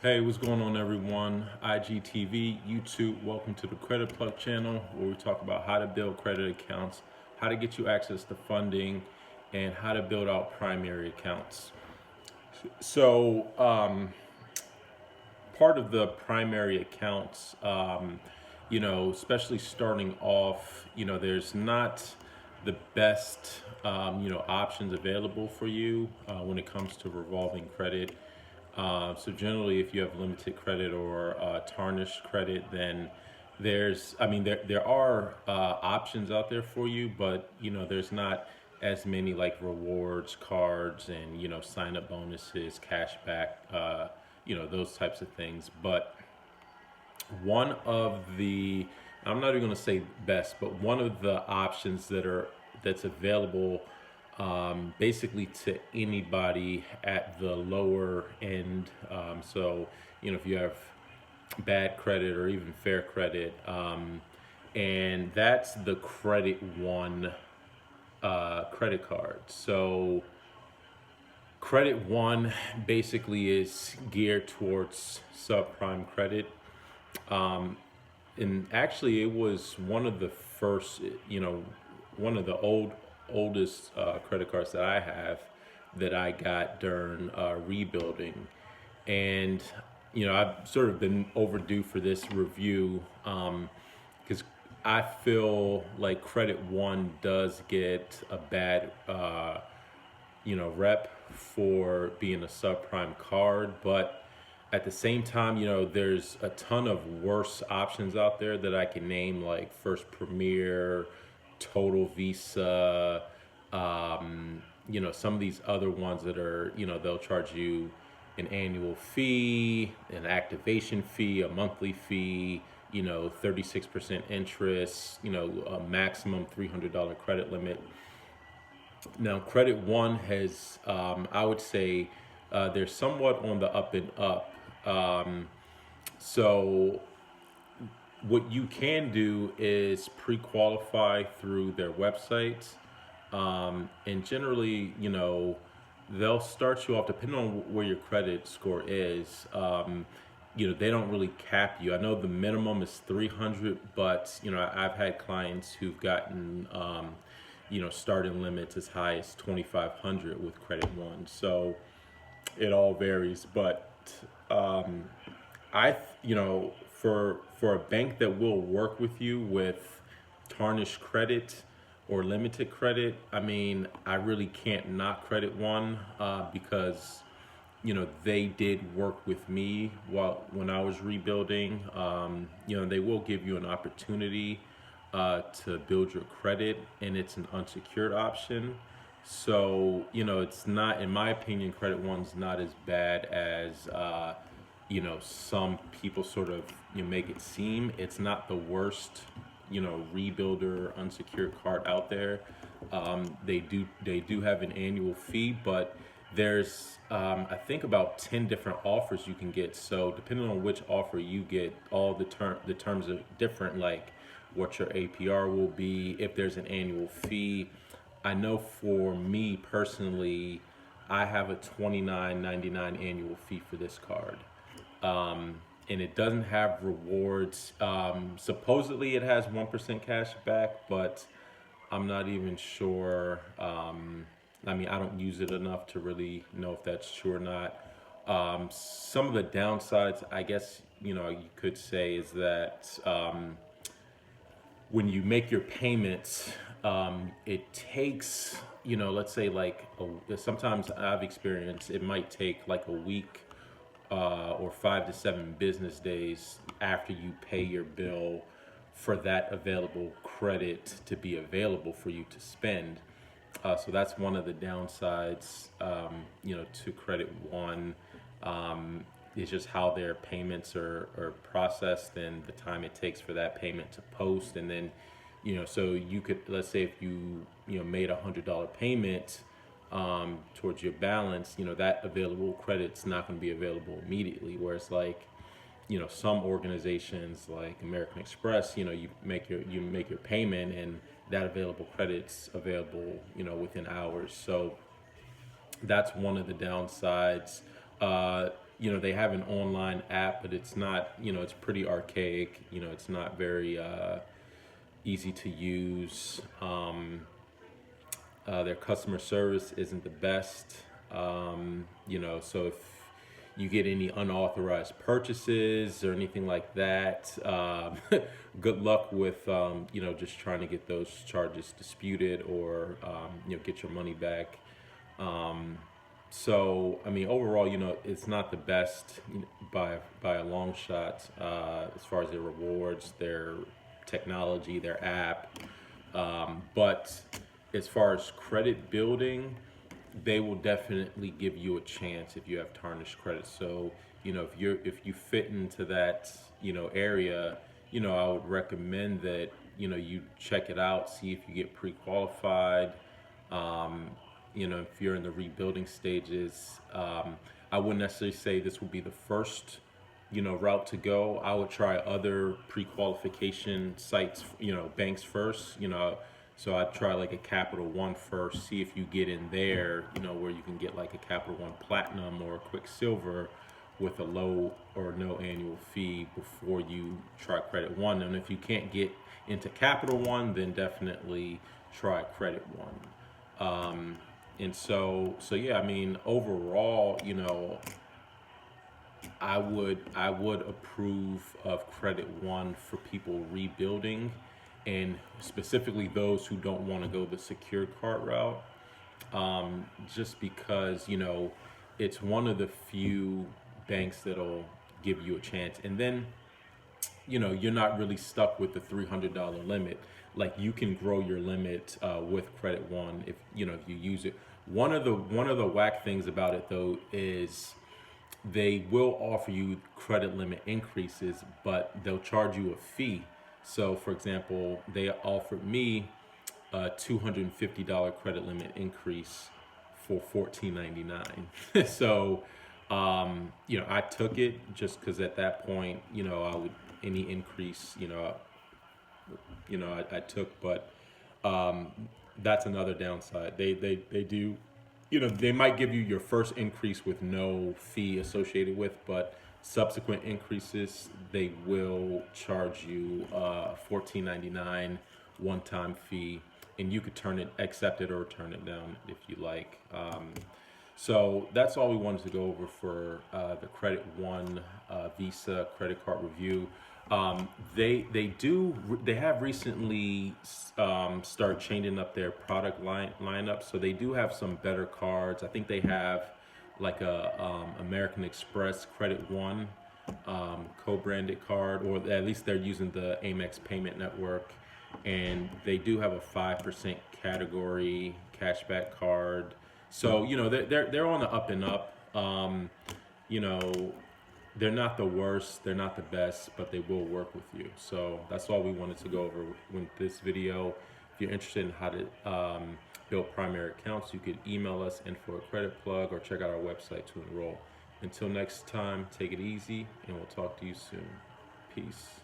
Hey, what's going on, everyone? IGTV, YouTube, welcome to the Credit Plug channel where we talk about how to build credit accounts, how to get you access to funding, and how to build out primary accounts. So, part of the primary accounts, especially starting off, there's not the best, options available for you when it comes to revolving credit. So generally, if you have limited credit or tarnished credit, then there are options out there for you, but there's not as many like rewards cards and sign up bonuses, cash back, those types of things. But one of the I'm not even going to say best, but one of the options that's available basically to anybody at the lower end. So if you have bad credit or even fair credit, and that's the CreditOne credit card. So CreditOne basically is geared towards subprime credit. Um, and actually, it was one of the first, one of the oldest credit cards that I have that I got during rebuilding. And I've sort of been overdue for this review because I feel like CreditOne does get a bad rep for being a subprime card, but at the same time, there's a ton of worse options out there that I can name, like First Premier, Total Visa, some of these other ones that are, they'll charge you an annual fee, an activation fee, a monthly fee, 36% interest, a maximum $300 credit limit. Now, CreditOne has, I would say, they're somewhat on the up and up. So, what you can do is pre-qualify through their website, and generally, they'll start you off depending on where your credit score is. They don't really cap you. I know the minimum is 300, but I've had clients who've gotten starting limits as high as 2,500 with CreditOne. So it all varies, but um, for a bank that will work with you with tarnished credit or limited credit, I really can't knock CreditOne because they did work with me when I was rebuilding. They will give you an opportunity to build your credit, and it's an unsecured option. So it's not, in my opinion, CreditOne's not as bad as some people sort of make it seem. It's not the worst rebuilder unsecured card out there. They do have an annual fee, but there's I think about 10 different offers you can get. So depending on which offer you get, all the terms are different, like what your APR will be, if there's an annual fee. I know for me personally, I have a $29.99 annual fee for this card. And it doesn't have rewards. Supposedly it has 1% cash back, but I'm not even sure. I don't use it enough to really know if that's true or not. Some of the downsides, I guess, you could say, is that when you make your payments, it takes, let's say sometimes I've experienced it might take like a week or 5 to 7 business days after you pay your bill for that available credit to be available for you to spend. So that's one of the downsides, to CreditOne. It's just how their payments are processed and the time it takes for that payment to post. And then, so you could, let's say if you made $100 payment towards your balance, that available credit's not going to be available immediately. Whereas like, some organizations like American Express, you make your payment and that available credit's available, within hours. So that's one of the downsides. they have an online app, but it's not, it's pretty archaic. It's not very easy to use. Their customer service isn't the best. So if you get any unauthorized purchases or anything like that, good luck with, just trying to get those charges disputed or, get your money back. So, I mean, overall, it's not the best by a long shot as far as their rewards, their technology, their app. But as far as credit building, they will definitely give you a chance if you have tarnished credit. So, if you fit into that, area, I would recommend that, you check it out, see if you get pre-qualified. If you're in the rebuilding stages, I wouldn't necessarily say this would be the first, route to go. I would try other pre-qualification sites, banks first, so I'd try like a Capital One first, see if you get in there, where you can get like a Capital One Platinum or a Quick Silver with a low or no annual fee before you try Credit One. And if you can't get into Capital One, then definitely try Credit One. And so yeah, I mean, overall, I would approve of Credit One for people rebuilding, and specifically those who don't want to go the secured card route, just because it's one of the few banks that'll give you a chance, and then you're not really stuck with the $300 limit. Like, you can grow your limit with Credit One if if you use it. One of the whack things about it though is they will offer you credit limit increases, but they'll charge you a fee. So, for example, they offered me a $250 credit limit increase for $14.99. So, I took it just because at that point, I would any increase, I took, but that's another downside. They do, they might give you your first increase with no fee associated with, but subsequent increases, they will charge you $14.99 one-time fee, and you could accept it or turn it down if you like. So that's all we wanted to go over for the Credit One Visa credit card review. They have recently started changing up their product lineup, so they do have some better cards. I think they have like a American Express Credit One co-branded card, or at least they're using the Amex payment network, and they do have a 5% category cashback card. So they're on the up and up. They're not the worst, they're not the best, but they will work with you. So that's all we wanted to go over with this video. If you're interested in how to build primary accounts, you could email us info at Credit Plug, or check out our website to enroll. Until next time, take it easy, and we'll talk to you soon. Peace.